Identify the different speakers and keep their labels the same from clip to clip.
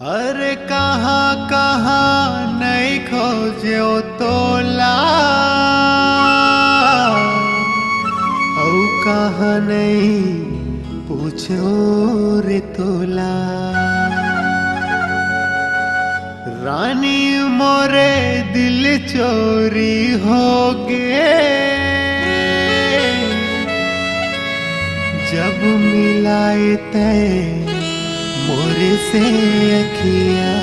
Speaker 1: अरे कहाँ कहाँ नहीं खोजो तोला औ कहाँ नहीं पूछो रे तोला। रानी मोरे दिल चोरी हो गे जब मिलाए तय मोरे से अखिया।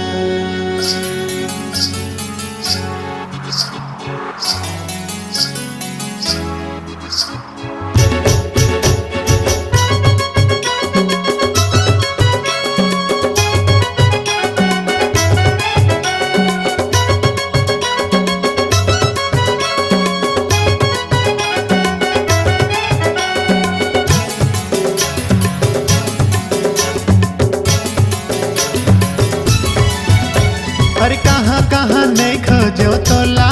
Speaker 1: अरे कहाँ कहाँ नहीं खोजो तोला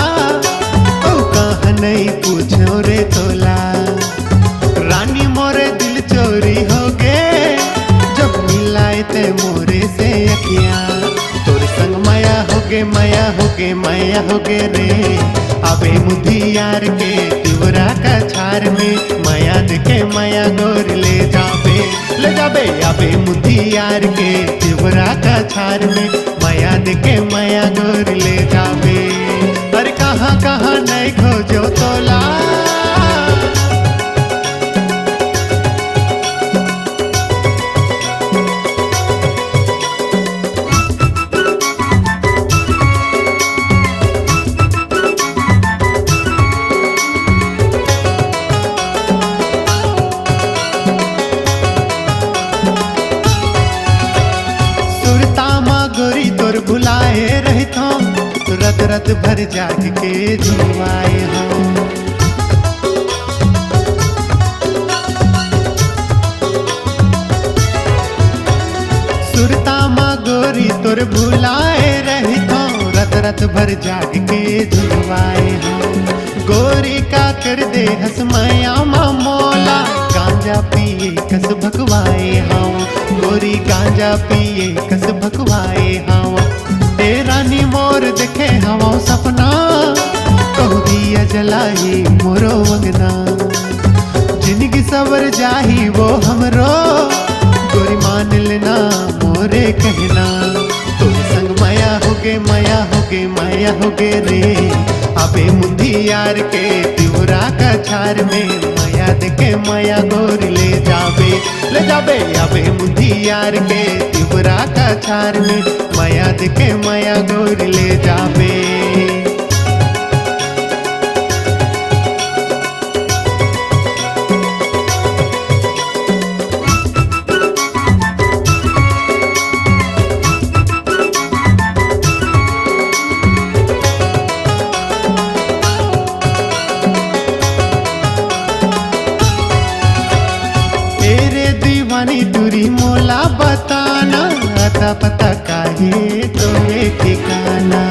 Speaker 1: ओ कहाँ नहीं पूछो रे तोला। रानी मोरे दिल चोरी हो गे जब मिलाए ते मोरे से अखियां। तोर संग माया होगे माया होगे माया होगे रे अबे मुधी यार के तिवरा का छार में माया देखे माया गोर ले जाबे अबे मुधी यार के तिवरा का छार में माया देखे माया गोर ले जाबे। अरे कहाँ कहाँ नहीं खोजो तोला। गोरी तोर भुलाए रही थो रत रत भर जाग के जुआए हो। सुरता माँ गोरी तोर भुलाए रही थो रत रत भर जाग के जुआए हो। गोरी का कर दे हस माया माँ मोला गांजा पिए कस भकवाए हाँ। गोरी गांजा पिए कस भकवाए हाँ। रानी मोर देखे हवा सपना कहू दिया जलाई मोरो वंगना। जिंदगी सवर जाही वो हमरो गोरी मान लेना मोरे कहना। तुम संग माया होगे माया होगे माया होगे रे अबे मुंधी यार के तिवरा का छार में माया देखे माया गोर ले जाबे अबे मुंधी यार के तिवरा का छार में माया देखे माया गोर ले जाबे। दीवानी दूरी मोला बताना अता पता काहे तोरे ठिकाना।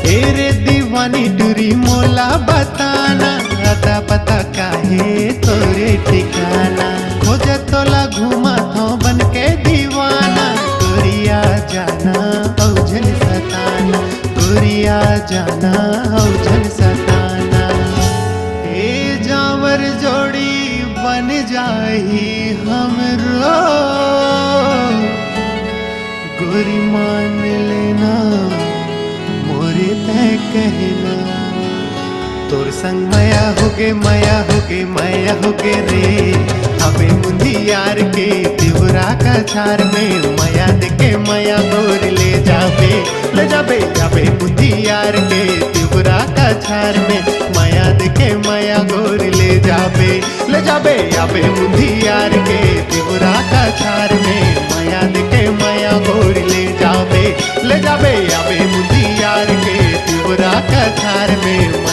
Speaker 1: तेरे दीवानी दूरी मोला बताना अता पता काहे तोरे ठिकाना। खोज तोला घूमा थो बन के दीवाना गोरिया जाना औझल सताना गोरिया जाना औझल सताना। ए जावर जोड़ी बन जाही हमरो गोरी मान लेना मोरे तय कहना। तोर संग माया होगे माया होगे माया होगे रे अबे मुंधी यार के तिवरा का छार में माया देखे माया गोर ले जाबे अबे मुंधी यार के तिवरा का छार में माया देखे माया गोर ले जाबे अबे मुंधी यार के तिवरा का छार में माया देखे माया गोर ले जाबे अबे मुंधी यार के तिवरा का छार में